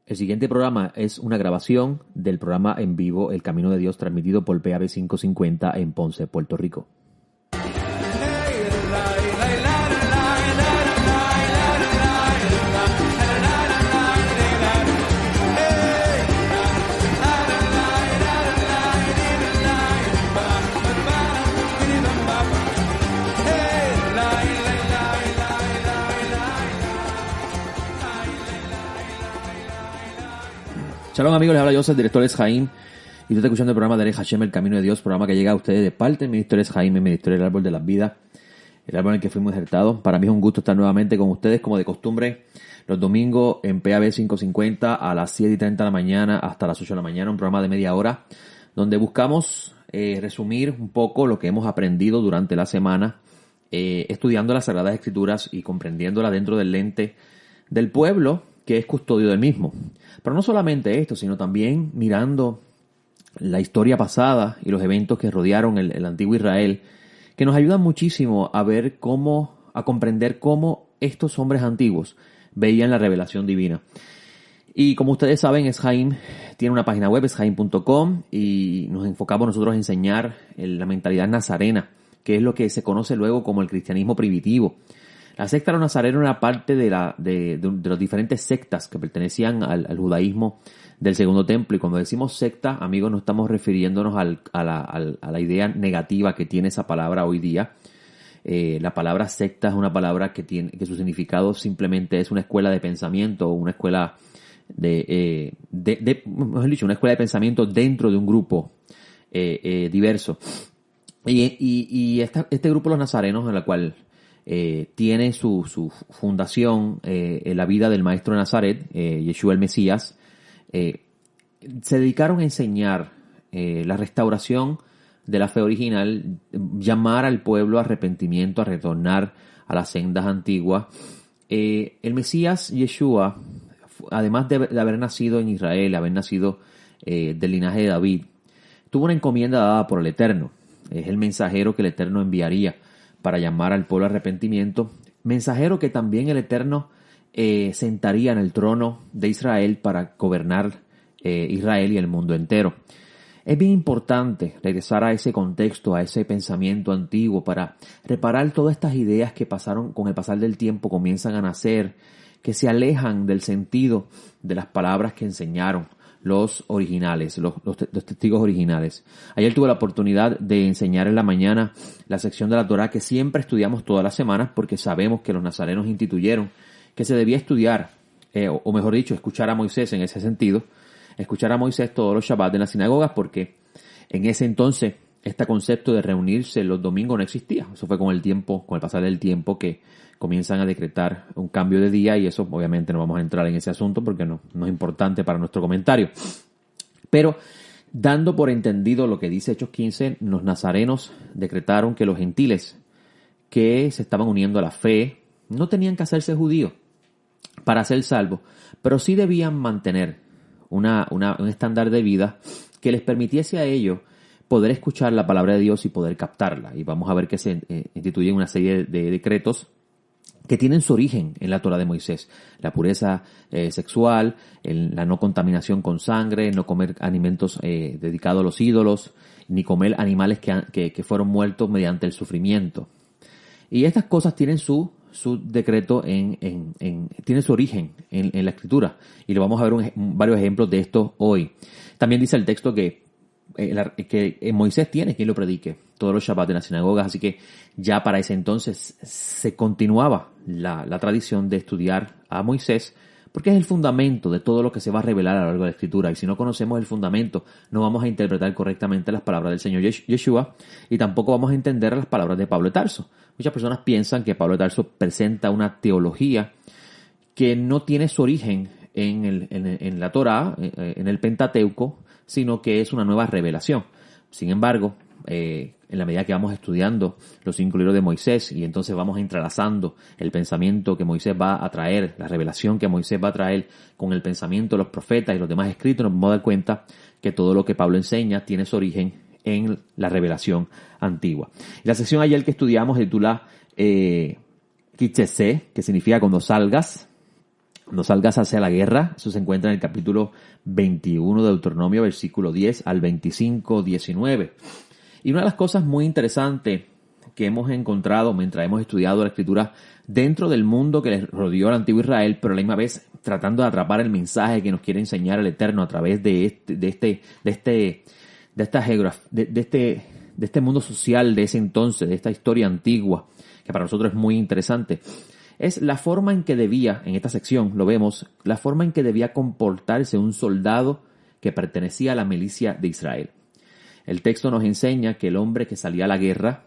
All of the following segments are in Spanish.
El siguiente programa es una grabación del programa en vivo El Camino de Dios, transmitido por PAB 550 en Ponce, Puerto Rico. Shalom amigos, les habla Joseph, director Es Jaim, y tú estás escuchando el programa de Derech Hashem, El Camino de Dios, programa que llega a ustedes de parte del Ministerio Es Jaim, el Ministerio del Árbol de las Vidas, el árbol en el que fuimos injertados. Para mí es un gusto estar nuevamente con ustedes, como de costumbre, los domingos en PAB 550 a las 7:30 de la mañana hasta las 8 de la mañana, un programa de media hora, donde buscamos resumir un poco lo que hemos aprendido durante la semana, estudiando las Sagradas Escrituras y comprendiéndolas dentro del lente del pueblo, que es custodio del mismo. Pero no solamente esto, sino también mirando la historia pasada y los eventos que rodearon el antiguo Israel, que nos ayudan muchísimo a ver a comprender cómo estos hombres antiguos veían la revelación divina. Y como ustedes saben, Es Jaim tiene una página web, esjaim.com, y nos enfocamos nosotros a enseñar la mentalidad nazarena, que es lo que se conoce luego como el cristianismo primitivo. La secta de los nazarenos era parte de las diferentes sectas que pertenecían al judaísmo del Segundo Templo. Y cuando decimos secta, amigos, no estamos refiriéndonos a la idea negativa que tiene esa palabra hoy día. La palabra secta es una palabra que su significado simplemente es una escuela de pensamiento, o una escuela mejor dicho, una escuela de pensamiento dentro de un grupo diverso. Y este grupo de los nazarenos, en la cual tiene su fundación en la vida del maestro de Nazaret, Yeshua el Mesías, se dedicaron a enseñar la restauración de la fe original, llamar al pueblo a arrepentimiento, a retornar a las sendas antiguas. El Mesías Yeshua, además de haber nacido en Israel, haber nacido del linaje de David, tuvo una encomienda dada por el Eterno. Es el mensajero que el Eterno enviaría para llamar al pueblo a arrepentimiento, mensajero que también el Eterno sentaría en el trono de Israel para gobernar Israel y el mundo entero. Es bien importante regresar a ese contexto, a ese pensamiento antiguo, para reparar todas estas ideas que pasaron con el pasar del tiempo, comienzan a nacer, que se alejan del sentido de las palabras que enseñaron los originales, los testigos originales. Ayer tuve la oportunidad de enseñar en la mañana la sección de la Torá que siempre estudiamos todas las semanas, porque sabemos que los nazarenos instituyeron que se debía estudiar, o mejor dicho, escuchar a Moisés en ese sentido, escuchar a Moisés todos los Shabbat en las sinagogas, porque en ese entonces este concepto de reunirse los domingos no existía. Eso fue con el pasar del tiempo, que comienzan a decretar un cambio de día, y eso obviamente no vamos a entrar en ese asunto porque no es importante para nuestro comentario. Pero dando por entendido lo que dice Hechos 15, los nazarenos decretaron que los gentiles que se estaban uniendo a la fe no tenían que hacerse judíos para ser salvos, pero sí debían mantener un estándar de vida que les permitiese a ellos poder escuchar la palabra de Dios y poder captarla. Y vamos a ver que se instituyen una serie de decretos que tienen su origen en la Torá de Moisés. La pureza sexual, la no contaminación con sangre, no comer alimentos dedicados a los ídolos, ni comer animales que fueron muertos mediante el sufrimiento. Y estas cosas tienen su decreto tiene su origen en la Escritura. Y lo vamos a ver varios ejemplos de esto hoy. También dice el texto que Moisés tiene quien lo predique todos los Shabbat en las sinagogas, así que ya para ese entonces se continuaba la tradición de estudiar a Moisés, porque es el fundamento de todo lo que se va a revelar a lo largo de la Escritura, y si no conocemos el fundamento no vamos a interpretar correctamente las palabras del Señor Yeshua, y tampoco vamos a entender las palabras de Pablo de Tarso. Muchas personas piensan que Pablo de Tarso presenta una teología que no tiene su origen en la Torá, en el Pentateuco, sino que es una nueva revelación. Sin embargo, en la medida que vamos estudiando los 5 libros de Moisés, y entonces vamos entrelazando el pensamiento que Moisés va a traer, la revelación que Moisés va a traer con el pensamiento de los profetas y los demás escritos, nos vamos a dar cuenta que todo lo que Pablo enseña tiene su origen en la revelación antigua. La sección ayer que estudiamos se titula Kitzese, que significa cuando salgas. No salgas hacia la guerra. Eso se encuentra en el capítulo 21 de Deuteronomio, versículo 10 al 25, 19. Y una de las cosas muy interesantes que hemos encontrado mientras hemos estudiado la Escritura dentro del mundo que les rodeó al antiguo Israel, pero a la misma vez tratando de atrapar el mensaje que nos quiere enseñar el Eterno a través de este mundo social de ese entonces, de esta historia antigua, que para nosotros es muy interesante, es la forma en que debía, en esta sección lo vemos, la forma en que debía comportarse un soldado que pertenecía a la milicia de Israel. El texto nos enseña que el hombre que salía a la guerra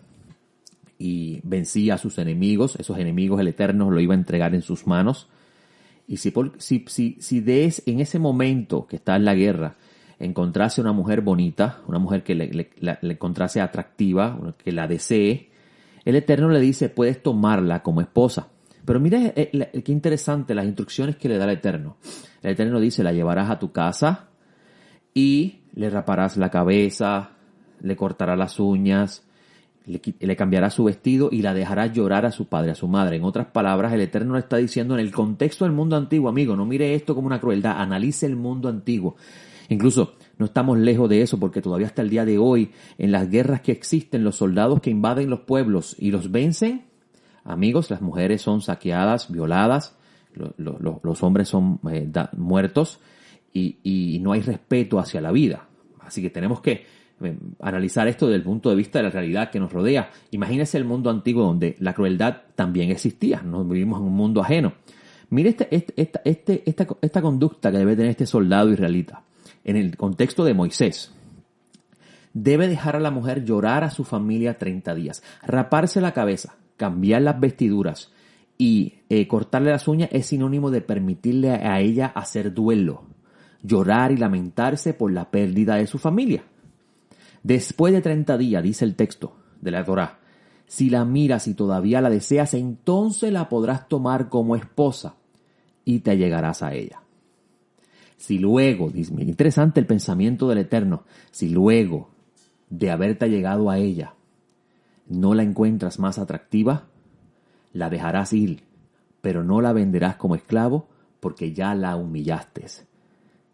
y vencía a sus enemigos, esos enemigos el Eterno lo iba a entregar en sus manos. Y en ese momento que está en la guerra encontrase una mujer bonita, una mujer que le encontrase atractiva, que la desee, el Eterno le dice, puedes tomarla como esposa. Pero mire qué interesante las instrucciones que le da el Eterno. El Eterno dice, la llevarás a tu casa y le raparás la cabeza, le cortarás las uñas, le cambiará su vestido y la dejará llorar a su padre, a su madre. En otras palabras, el Eterno le está diciendo en el contexto del mundo antiguo, amigo, no mire esto como una crueldad, analice el mundo antiguo. Incluso no estamos lejos de eso porque todavía hasta el día de hoy, en las guerras que existen, los soldados que invaden los pueblos y los vencen, amigos, las mujeres son saqueadas, violadas, los hombres son muertos y no hay respeto hacia la vida. Así que tenemos que analizar esto desde el punto de vista de la realidad que nos rodea. Imagínese el mundo antiguo donde la crueldad también existía. No vivimos en un mundo ajeno. Mire esta conducta que debe tener este soldado israelita. En el contexto de Moisés, debe dejar a la mujer llorar a su familia 30 días. Raparse la cabeza, cambiar las vestiduras y cortarle las uñas es sinónimo de permitirle a ella hacer duelo, llorar y lamentarse por la pérdida de su familia. Después de 30 días, dice el texto de la Torá, si la miras y todavía la deseas, entonces la podrás tomar como esposa y te allegarás a ella. Si luego, interesante el pensamiento del Eterno, si luego de haberte allegado a ella no la encuentras más atractiva, la dejarás ir, pero no la venderás como esclavo porque ya la humillaste.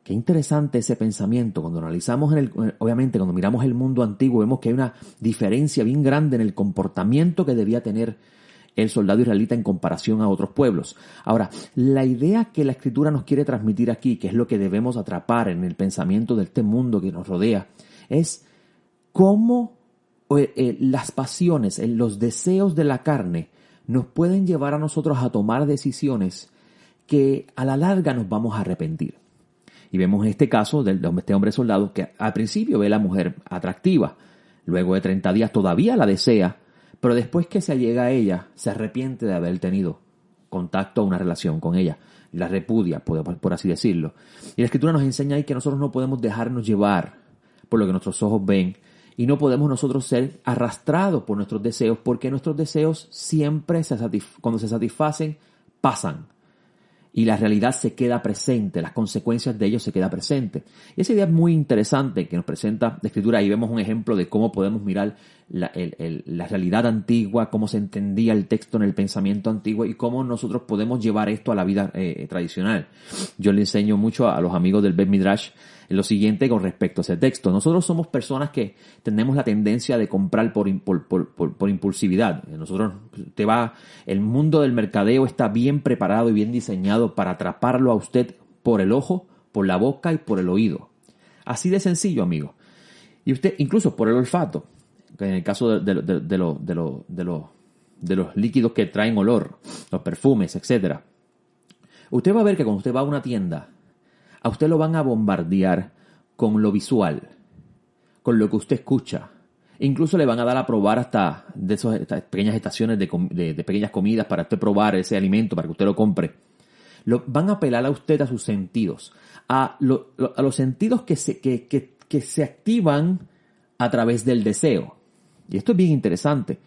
Qué interesante ese pensamiento. Cuando analizamos, obviamente, cuando miramos el mundo antiguo, vemos que hay una diferencia bien grande en el comportamiento que debía tener el soldado israelita en comparación a otros pueblos. Ahora, la idea que la Escritura nos quiere transmitir aquí, que es lo que debemos atrapar en el pensamiento de este mundo que nos rodea, es cómo las pasiones, los deseos de la carne, nos pueden llevar a nosotros a tomar decisiones que a la larga nos vamos a arrepentir. Y vemos en este caso de este hombre soldado que al principio ve a la mujer atractiva, luego de 30 días todavía la desea, pero después que se allega a ella, se arrepiente de haber tenido contacto o una relación con ella, la repudia, por así decirlo. Y la Escritura nos enseña ahí que nosotros no podemos dejarnos llevar por lo que nuestros ojos ven y no podemos nosotros ser arrastrados por nuestros deseos porque nuestros deseos siempre, cuando se satisfacen, pasan. Y la realidad se queda presente, las consecuencias de ello se queda presente. Y esa idea es muy interesante que nos presenta la Escritura. Ahí vemos un ejemplo de cómo podemos mirar la realidad antigua, cómo se entendía el texto en el pensamiento antiguo y cómo nosotros podemos llevar esto a la vida tradicional. Yo le enseño mucho a los amigos del Bet Midrash lo siguiente con respecto a ese texto. Nosotros somos personas que tenemos la tendencia de comprar por impulsividad. El mundo del mercadeo está bien preparado y bien diseñado para atraparlo a usted por el ojo, por la boca y por el oído. Así de sencillo, amigo. Y usted, incluso por el olfato, en el caso de los líquidos que traen olor, los perfumes, etc. Usted va a ver que cuando usted va a una tienda, a usted lo van a bombardear con lo visual, con lo que usted escucha. Incluso le van a dar a probar hasta de estas pequeñas estaciones de pequeñas comidas para usted probar ese alimento, para que usted lo compre. Van a apelar a usted a sus sentidos, a los sentidos que se activan a través del deseo. Y esto es bien interesante.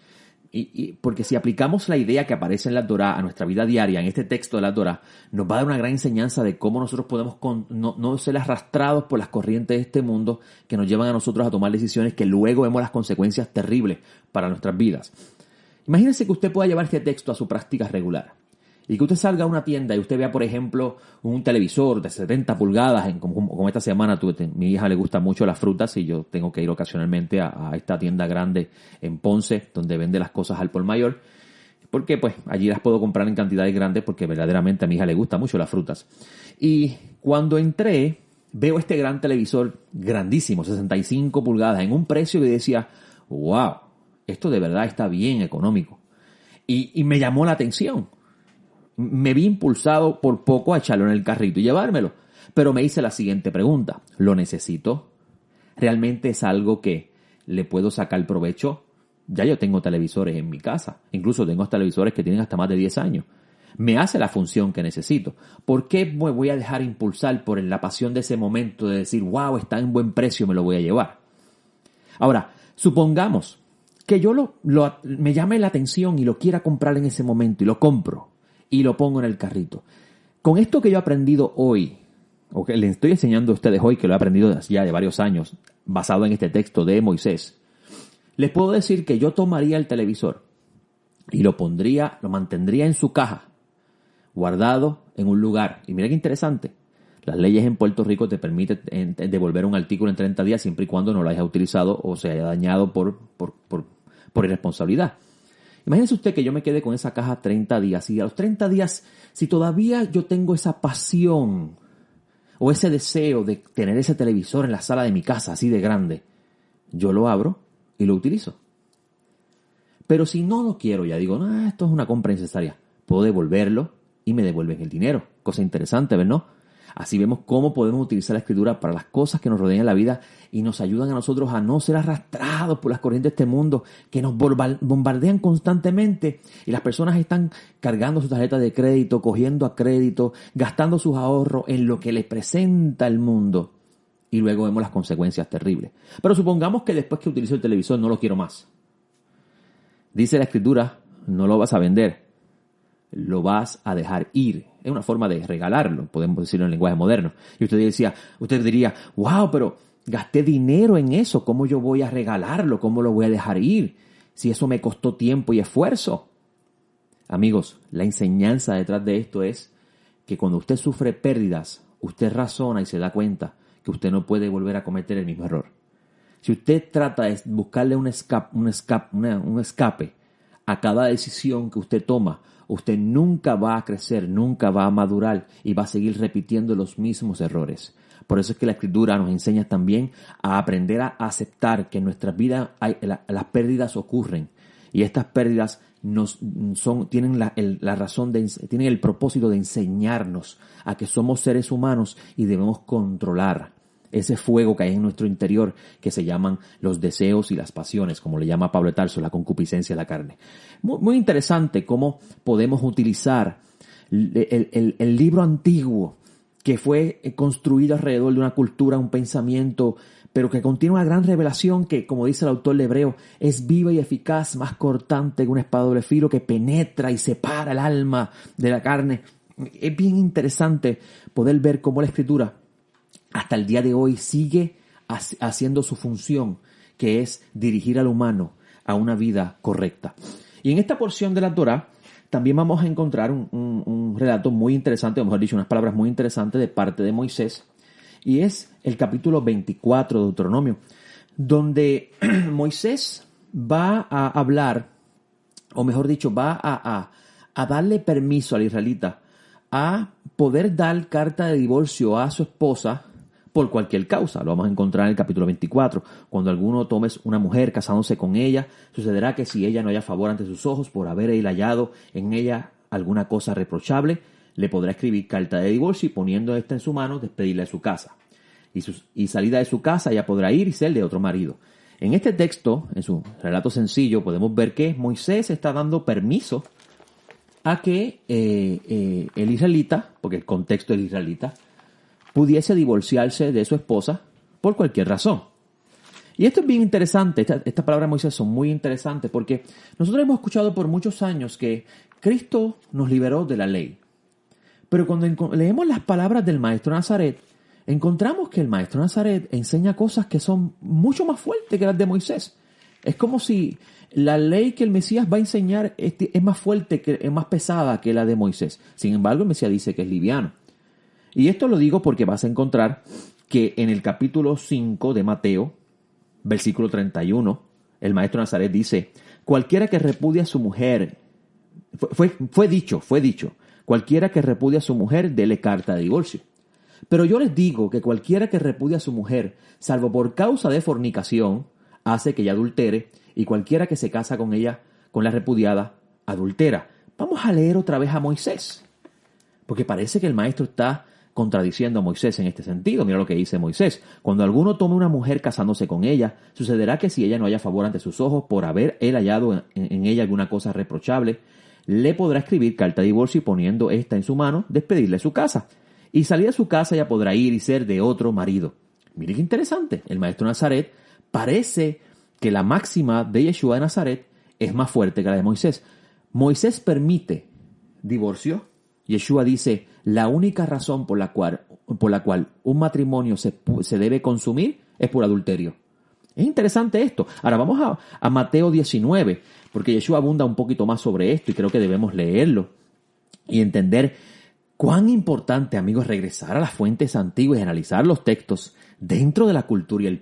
Porque si aplicamos la idea que aparece en la Torá a nuestra vida diaria, en este texto de la Torá, nos va a dar una gran enseñanza de cómo nosotros podemos no ser arrastrados por las corrientes de este mundo que nos llevan a nosotros a tomar decisiones que luego vemos las consecuencias terribles para nuestras vidas. Imagínense que usted pueda llevar este texto a su práctica regular. Y que usted salga a una tienda y usted vea, por ejemplo, un televisor de 70 pulgadas, como esta semana, mi hija le gusta mucho las frutas y yo tengo que ir ocasionalmente a esta tienda grande en Ponce, donde vende las cosas al por mayor, porque pues allí las puedo comprar en cantidades grandes porque verdaderamente a mi hija le gustan mucho las frutas. Y cuando entré, veo este gran televisor grandísimo, 65 pulgadas, en un precio que decía, wow, esto de verdad está bien económico. Y me llamó la atención. Me vi impulsado por poco a echarlo en el carrito y llevármelo. Pero me hice la siguiente pregunta. ¿Lo necesito? ¿Realmente es algo que le puedo sacar provecho? Ya yo tengo televisores en mi casa. Incluso tengo televisores que tienen hasta más de 10 años. Me hace la función que necesito. ¿Por qué me voy a dejar impulsar por la pasión de ese momento de decir, wow, está en buen precio, me lo voy a llevar? Ahora, supongamos que yo me llame la atención y lo quiera comprar en ese momento y lo compro y lo pongo en el carrito. Con esto que yo he aprendido hoy, o que les estoy enseñando a ustedes hoy, que lo he aprendido ya de varios años, basado en este texto de Moisés, les puedo decir que yo tomaría el televisor y lo mantendría en su caja, guardado en un lugar. Y mira qué interesante. Las leyes en Puerto Rico te permiten devolver un artículo en 30 días siempre y cuando no lo hayas utilizado o se haya dañado por irresponsabilidad. Imagínese usted que yo me quede con esa caja 30 días y a los 30 días, si todavía yo tengo esa pasión o ese deseo de tener ese televisor en la sala de mi casa así de grande, yo lo abro y lo utilizo. Pero si no lo quiero, ya digo, no, esto es una compra innecesaria, puedo devolverlo y me devuelven el dinero. Cosa interesante, ¿verdad? Así vemos cómo podemos utilizar la Escritura para las cosas que nos rodean en la vida y nos ayudan a nosotros a no ser arrastrados por las corrientes de este mundo que nos bombardean constantemente y las personas están cargando su tarjeta de crédito, cogiendo a crédito, gastando sus ahorros en lo que les presenta el mundo y luego vemos las consecuencias terribles. Pero supongamos que después que utilizo el televisor no lo quiero más. Dice la Escritura, no lo vas a vender, lo vas a dejar ir. Es una forma de regalarlo, podemos decirlo en lenguaje moderno. Y usted diría, wow, pero gasté dinero en eso, ¿cómo yo voy a regalarlo? ¿Cómo lo voy a dejar ir? Si eso me costó tiempo y esfuerzo. Amigos, la enseñanza detrás de esto es que cuando usted sufre pérdidas, usted razona y se da cuenta que usted no puede volver a cometer el mismo error. Si usted trata de buscarle un escape a cada decisión que usted toma, usted nunca va a crecer, nunca va a madurar y va a seguir repitiendo los mismos errores. Por eso es que la Escritura nos enseña también a aprender a aceptar que en nuestras vidas las pérdidas ocurren y estas pérdidas tienen tienen el propósito de enseñarnos a que somos seres humanos y debemos controlar ese fuego que hay en nuestro interior que se llaman los deseos y las pasiones, como le llama Pablo de Tarso, la concupiscencia de la carne. Muy, muy interesante cómo podemos utilizar el libro antiguo que fue construido alrededor de una cultura, un pensamiento, pero que contiene una gran revelación que, como dice el autor de Hebreo, es viva y eficaz, más cortante que una espada de doble filo que penetra y separa el alma de la carne. Es bien interesante poder ver cómo la Escritura hasta el día de hoy sigue haciendo su función, que es dirigir al humano a una vida correcta. Y en esta porción de la Torá también vamos a encontrar un relato muy interesante, o mejor dicho, unas palabras muy interesantes de parte de Moisés, y es el capítulo 24 de Deuteronomio, donde Moisés va a hablar, o mejor dicho, va a darle permiso al israelita a poder dar carta de divorcio a su esposa por cualquier causa. Lo vamos a encontrar en el capítulo 24. Cuando alguno tomes una mujer casándose con ella, sucederá que si ella no haya favor ante sus ojos por haber él hallado en ella alguna cosa reprochable, le podrá escribir carta de divorcio y poniendo esta en su mano, despedirla de su casa. Y salida de su casa, ella podrá ir y ser de otro marido. En este texto, en su relato sencillo, podemos ver que Moisés está dando permiso a que el israelita, porque el contexto es israelita, pudiese divorciarse de su esposa por cualquier razón. Y esto es bien interesante, estas palabras de Moisés son muy interesantes porque nosotros hemos escuchado por muchos años que Cristo nos liberó de la ley. Pero cuando leemos las palabras del Maestro Nazaret, encontramos que el Maestro Nazaret enseña cosas que son mucho más fuertes que las de Moisés. Es como si la ley que el Mesías va a enseñar es más fuerte, es más pesada que la de Moisés. Sin embargo, el Mesías dice que es liviano. Y esto lo digo porque vas a encontrar que en el capítulo 5 de Mateo, versículo 31, el maestro Nazaret dice, cualquiera que repudia a su mujer, fue dicho, cualquiera que repudia a su mujer, dele carta de divorcio. Pero yo les digo que cualquiera que repudia a su mujer, salvo por causa de fornicación, hace que ella adultere, y cualquiera que se casa con ella, con la repudiada, adultera. Vamos a leer otra vez a Moisés, porque parece que el maestro está contradiciendo a Moisés en este sentido. Mira lo que dice Moisés. Cuando alguno tome una mujer casándose con ella, sucederá que si ella no haya favor ante sus ojos por haber él hallado en ella alguna cosa reprochable, le podrá escribir carta de divorcio y poniendo esta en su mano, despedirle su casa. Y salir de su casa ya podrá ir y ser de otro marido. Mire qué interesante. El maestro Nazaret parece que la máxima de Yeshua de Nazaret es más fuerte que la de Moisés. Moisés permite divorcio. Yeshua dice, la única razón por la cual un matrimonio se debe consumir es por adulterio. Es interesante esto. Ahora vamos a Mateo 19, porque Yeshua abunda un poquito más sobre esto y creo que debemos leerlo y entender cuán importante, amigos, es regresar a las fuentes antiguas y analizar los textos dentro de la cultura y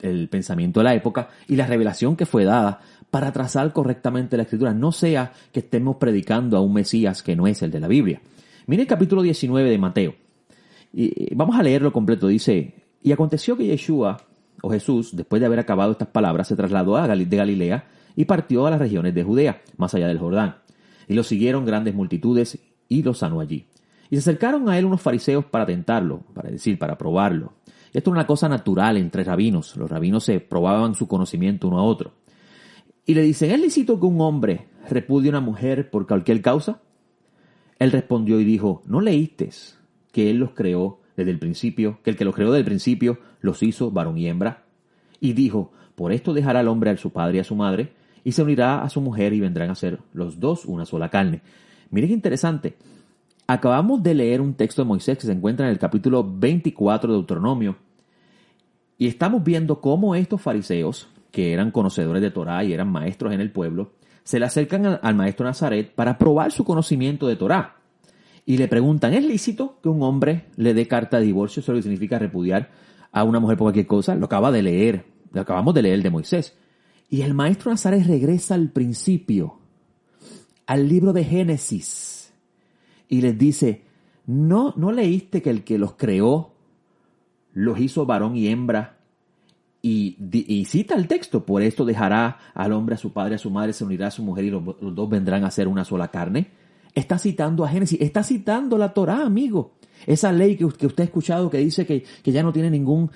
el pensamiento de la época y la revelación que fue dada para trazar correctamente la Escritura. No sea que estemos predicando a un Mesías que no es el de la Biblia. Mire el capítulo 19 de Mateo. Y vamos a leerlo completo. Dice, y aconteció que Yeshua, o Jesús, después de haber acabado estas palabras, se trasladó de Galilea y partió a las regiones de Judea, más allá del Jordán. Y lo siguieron grandes multitudes y lo sanó allí. Y se acercaron a él unos fariseos para tentarlo, para probarlo. Esto era una cosa natural entre rabinos. Los rabinos se probaban su conocimiento uno a otro. Y le dicen, ¿es lícito que un hombre repudie a una mujer por cualquier causa? Él respondió y dijo, ¿no leíste que él los creó desde el principio, que el que los creó desde el principio los hizo varón y hembra? Y dijo, por esto dejará el hombre a su padre y a su madre, y se unirá a su mujer y vendrán a ser los dos una sola carne. Mire qué interesante. Acabamos de leer un texto de Moisés que se encuentra en el capítulo 24 de Deuteronomio, y estamos viendo cómo estos fariseos, que eran conocedores de Torá y eran maestros en el pueblo, se le acercan al maestro Nazaret para probar su conocimiento de Torá. Y le preguntan, ¿es lícito que un hombre le dé carta de divorcio? Eso es lo que significa repudiar a una mujer por cualquier cosa. Lo acabamos de leer de Moisés. Y el maestro Nazaret regresa al principio, al libro de Génesis, y les dice, ¿no leíste que el que los creó los hizo varón y hembra? Y cita el texto, por esto dejará al hombre a su padre y a su madre, se unirá a su mujer y los dos vendrán a ser una sola carne. Está citando a Génesis, está citando la Torá, amigo. Esa ley que usted ha escuchado que dice que ya no tiene ningún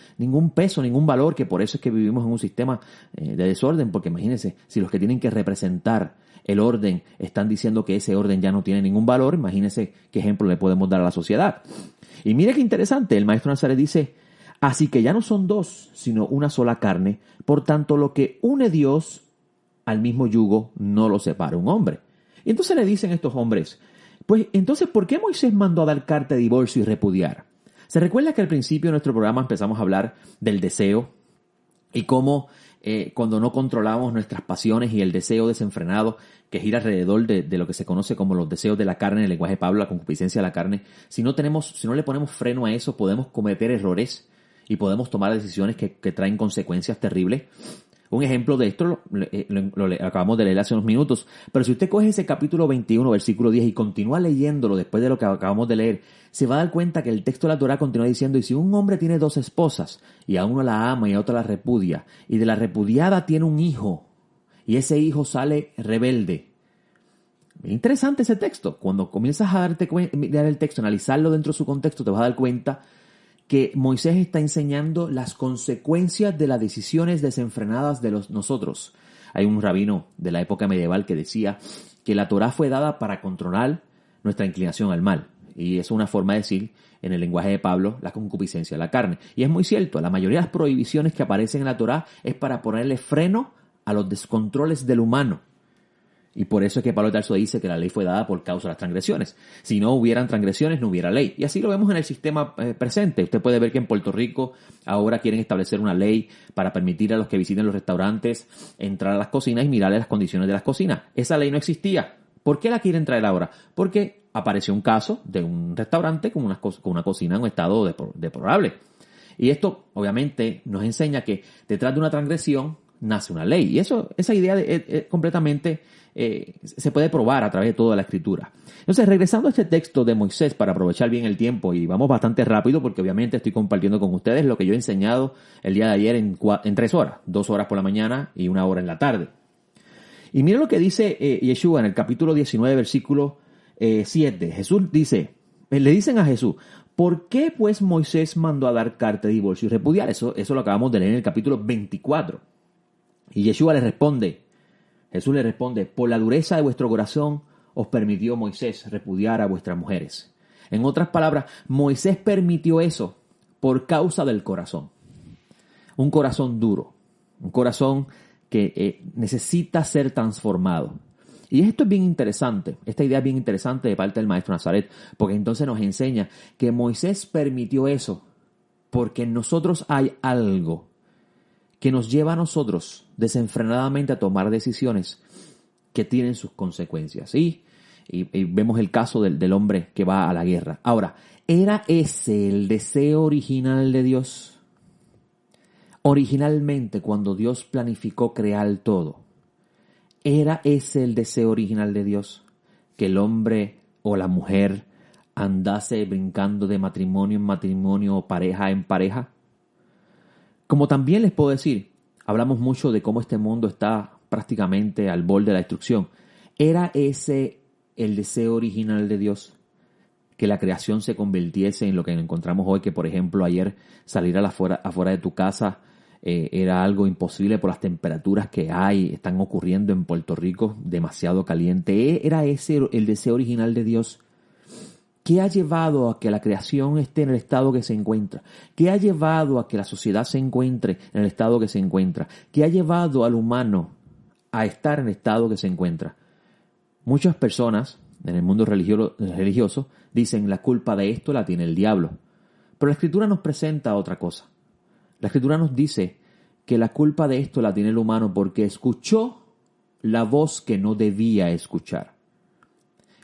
peso, ningún valor, que por eso es que vivimos en un sistema de desorden, porque imagínense, si los que tienen que representar el orden están diciendo que ese orden ya no tiene ningún valor, imagínense qué ejemplo le podemos dar a la sociedad. Y mire qué interesante, el maestro Nazaret dice, así que ya no son dos, sino una sola carne, por tanto lo que une Dios al mismo yugo no lo separa un hombre. Y entonces le dicen estos hombres, pues entonces, ¿por qué Moisés mandó a dar carta de divorcio y repudiar? Se recuerda que al principio de nuestro programa empezamos a hablar del deseo y cómo cuando no controlamos nuestras pasiones y el deseo desenfrenado que gira alrededor de lo que se conoce como los deseos de la carne en el lenguaje de Pablo, la concupiscencia de la carne, si no le ponemos freno a eso, podemos cometer errores y podemos tomar decisiones que traen consecuencias terribles. Un ejemplo de esto lo acabamos de leer hace unos minutos, pero si usted coge ese capítulo 21, versículo 10 y continúa leyéndolo después de lo que acabamos de leer, se va a dar cuenta que el texto de la Torá continúa diciendo, y si un hombre tiene dos esposas, y a uno la ama y a otra la repudia, y de la repudiada tiene un hijo, y ese hijo sale rebelde. Es interesante ese texto. Cuando comienzas a mirar el texto, analizarlo dentro de su contexto, te vas a dar cuenta que Moisés está enseñando las consecuencias de las decisiones desenfrenadas de nosotros. Hay un rabino de la época medieval que decía que la Torá fue dada para controlar nuestra inclinación al mal. Y es una forma de decir, en el lenguaje de Pablo, la concupiscencia de la carne. Y es muy cierto, la mayoría de las prohibiciones que aparecen en la Torá es para ponerle freno a los descontroles del humano. Y por eso es que Pablo de Tarso dice que la ley fue dada por causa de las transgresiones. Si no hubieran transgresiones, no hubiera ley. Y así lo vemos en el sistema presente. Usted puede ver que en Puerto Rico ahora quieren establecer una ley para permitir a los que visiten los restaurantes entrar a las cocinas y mirarle las condiciones de las cocinas. Esa ley no existía. ¿Por qué la quieren traer ahora? Porque apareció un caso de un restaurante con una cocina en un estado deplorable. Y esto, obviamente, nos enseña que detrás de una transgresión nace una ley. Y esa idea completamente se puede probar a través de toda la Escritura. Entonces, regresando a este texto de Moisés para aprovechar bien el tiempo, y vamos bastante rápido porque obviamente estoy compartiendo con ustedes lo que yo he enseñado el día de ayer en 3 horas, 2 horas por la mañana y 1 hora en la tarde. Y miren lo que dice Yeshua en el capítulo 19, versículo 7. Jesús dice, le dicen a Jesús, ¿por qué pues Moisés mandó a dar carta de divorcio y repudiar? Eso lo acabamos de leer en el capítulo 24. Y Yeshua Jesús le responde, por la dureza de vuestro corazón os permitió Moisés repudiar a vuestras mujeres. En otras palabras, Moisés permitió eso por causa del corazón. Un corazón duro, un corazón que necesita ser transformado. Y esto es bien interesante, esta idea es bien interesante de parte del maestro Nazaret, porque entonces nos enseña que Moisés permitió eso porque en nosotros hay algo que nos lleva a nosotros desenfrenadamente a tomar decisiones que tienen sus consecuencias. Y vemos el caso del hombre que va a la guerra. Ahora, ¿era ese el deseo original de Dios? Originalmente, cuando Dios planificó crear todo, ¿era ese el deseo original de Dios? Que el hombre o la mujer andase brincando de matrimonio en matrimonio o pareja en pareja. Como también les puedo decir, hablamos mucho de cómo este mundo está prácticamente al borde de la destrucción. ¿Era ese el deseo original de Dios? Que la creación se convirtiese en lo que encontramos hoy, que por ejemplo ayer salir afuera de tu casa era algo imposible por las temperaturas que están ocurriendo en Puerto Rico, demasiado caliente. ¿Era ese el deseo original de Dios? ¿Qué ha llevado a que la creación esté en el estado que se encuentra? ¿Qué ha llevado a que la sociedad se encuentre en el estado que se encuentra? ¿Qué ha llevado al humano a estar en el estado que se encuentra? Muchas personas en el mundo religioso dicen la culpa de esto la tiene el diablo. Pero la Escritura nos presenta otra cosa. La Escritura nos dice que la culpa de esto la tiene el humano porque escuchó la voz que no debía escuchar.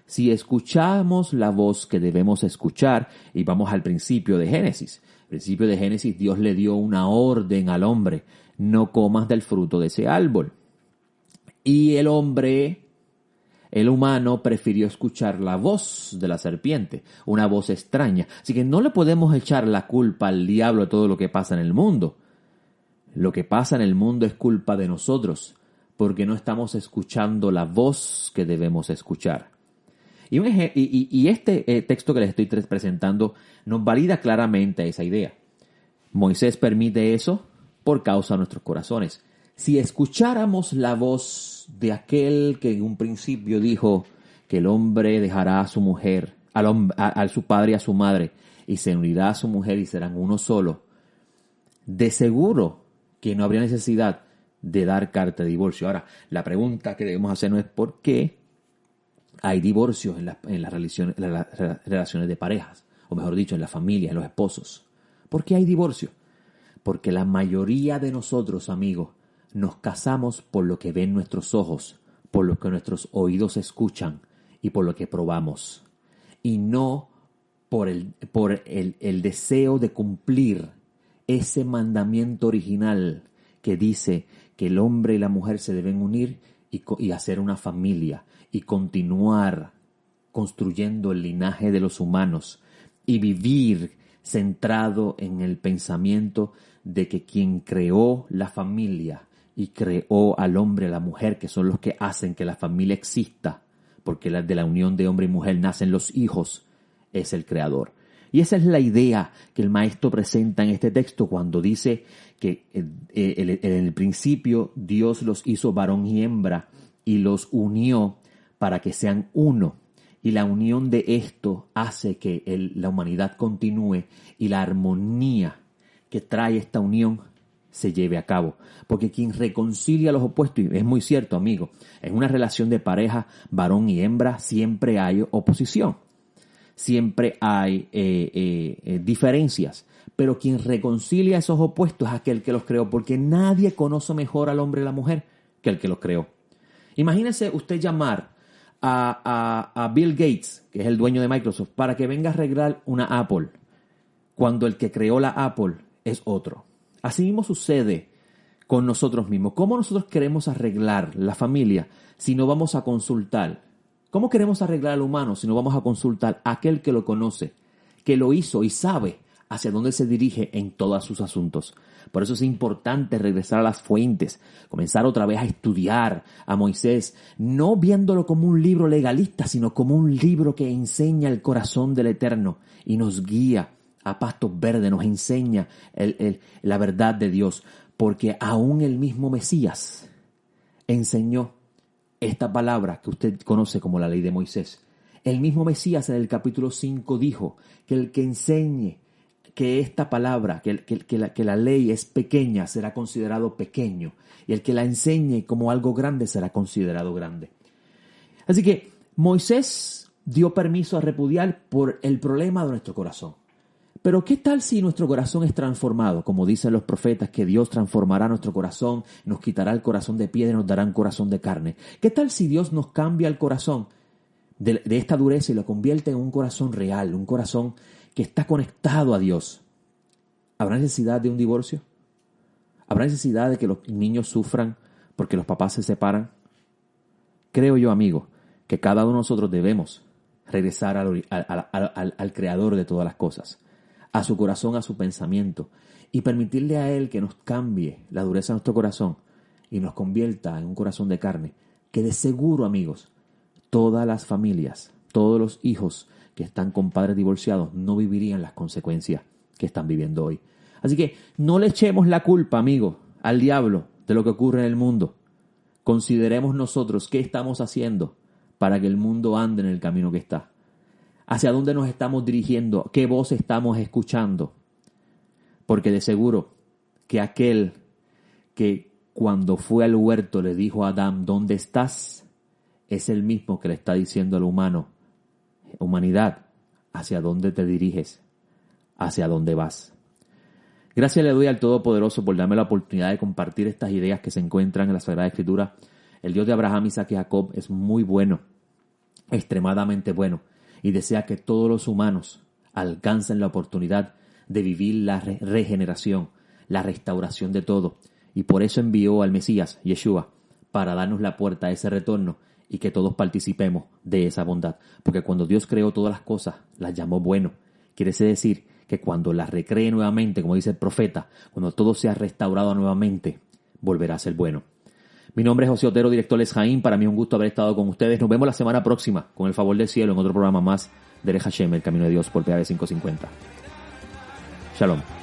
Si escuchamos la voz que debemos escuchar, y vamos al principio de Génesis. Al principio de Génesis, Dios le dio una orden al hombre: no comas del fruto de ese árbol. Y el humano, prefirió escuchar la voz de la serpiente, una voz extraña. Así que no le podemos echar la culpa al diablo de todo lo que pasa en el mundo. Lo que pasa en el mundo es culpa de nosotros, porque no estamos escuchando la voz que debemos escuchar. Y este texto que les estoy presentando nos valida claramente esa idea. Moisés permite eso por causa de nuestros corazones. Si escucháramos la voz de aquel que en un principio dijo que el hombre dejará a su mujer, a su padre y a su madre, y se unirá a su mujer y serán uno solo, de seguro que no habría necesidad de dar carta de divorcio. Ahora, la pregunta que debemos hacernos es ¿por qué hay divorcios en las relaciones de parejas? O mejor dicho, en la familia, en los esposos. ¿Por qué hay divorcio? Porque la mayoría de nosotros, amigos, nos casamos por lo que ven nuestros ojos, por lo que nuestros oídos escuchan y por lo que probamos. Y no por el deseo de cumplir ese mandamiento original que dice que el hombre y la mujer se deben unir y hacer una familia y continuar construyendo el linaje de los humanos y vivir centrado en el pensamiento de que quien creó la familia y creó al hombre y a la mujer, que son los que hacen que la familia exista, porque de la unión de hombre y mujer nacen los hijos, es el creador. Y esa es la idea que el maestro presenta en este texto cuando dice que en el principio Dios los hizo varón y hembra y los unió para que sean uno. Y la unión de esto hace que la humanidad continúe, y la armonía que trae esta unión se lleve a cabo. Porque quien reconcilia los opuestos, y es muy cierto, amigo, en una relación de pareja, varón y hembra, siempre hay oposición. Siempre hay diferencias. Pero quien reconcilia esos opuestos es aquel que los creó, porque nadie conoce mejor al hombre y la mujer que el que los creó. Imagínese usted llamar a Bill Gates, que es el dueño de Microsoft, para que venga a arreglar una Apple, cuando el que creó la Apple es otro. Así mismo sucede con nosotros mismos. ¿Cómo nosotros queremos arreglar la familia si no vamos a consultar? ¿Cómo queremos arreglar al humano si no vamos a consultar a aquel que lo conoce, que lo hizo y sabe hacia dónde se dirige en todos sus asuntos? Por eso es importante regresar a las fuentes, comenzar otra vez a estudiar a Moisés, no viéndolo como un libro legalista, sino como un libro que enseña el corazón del Eterno y nos guía a pastos verdes, nos enseña la verdad de Dios, porque aún el mismo Mesías enseñó esta palabra que usted conoce como la ley de Moisés. El mismo Mesías en el capítulo 5 dijo que el que enseñe que esta palabra, que la ley es pequeña, será considerado pequeño, y el que la enseñe como algo grande será considerado grande. Así que Moisés dio permiso a repudiar por el problema de nuestro corazón. Pero ¿qué tal si nuestro corazón es transformado? Como dicen los profetas, que Dios transformará nuestro corazón, nos quitará el corazón de piedra y nos dará un corazón de carne. ¿Qué tal si Dios nos cambia el corazón de esta dureza y lo convierte en un corazón real, un corazón que está conectado a Dios? ¿Habrá necesidad de un divorcio? ¿Habrá necesidad de que los niños sufran porque los papás se separan? Creo yo, amigo, que cada uno de nosotros debemos regresar al Creador de todas las cosas, a su corazón, a su pensamiento, y permitirle a Él que nos cambie la dureza de nuestro corazón y nos convierta en un corazón de carne, que de seguro, amigos, todas las familias, todos los hijos que están con padres divorciados no vivirían las consecuencias que están viviendo hoy. Así que no le echemos la culpa, amigo, al diablo de lo que ocurre en el mundo. Consideremos nosotros qué estamos haciendo para que el mundo ande en el camino que está. ¿Hacia dónde nos estamos dirigiendo? ¿Qué voz estamos escuchando? Porque de seguro que aquel que cuando fue al huerto le dijo a Adán, ¿dónde estás?, es el mismo que le está diciendo al humano, humanidad, ¿hacia dónde te diriges? ¿Hacia dónde vas? Gracias le doy al Todopoderoso por darme la oportunidad de compartir estas ideas que se encuentran en la Sagrada Escritura. El Dios de Abraham, Isaac y Jacob es muy bueno, extremadamente bueno, y desea que todos los humanos alcancen la oportunidad de vivir la regeneración, la restauración de todo. Y por eso envió al Mesías, Yeshua, para darnos la puerta a ese retorno y que todos participemos de esa bondad. Porque cuando Dios creó todas las cosas, las llamó bueno. Quiere decir que cuando las recree nuevamente, como dice el profeta, cuando todo sea restaurado nuevamente, volverá a ser bueno. Mi nombre es José Otero, director Les Jaim. Para mí es un gusto haber estado con ustedes. Nos vemos la semana próxima, con el favor del cielo, en otro programa más de Derech Hashem, el camino de Dios por PAB 550. Shalom.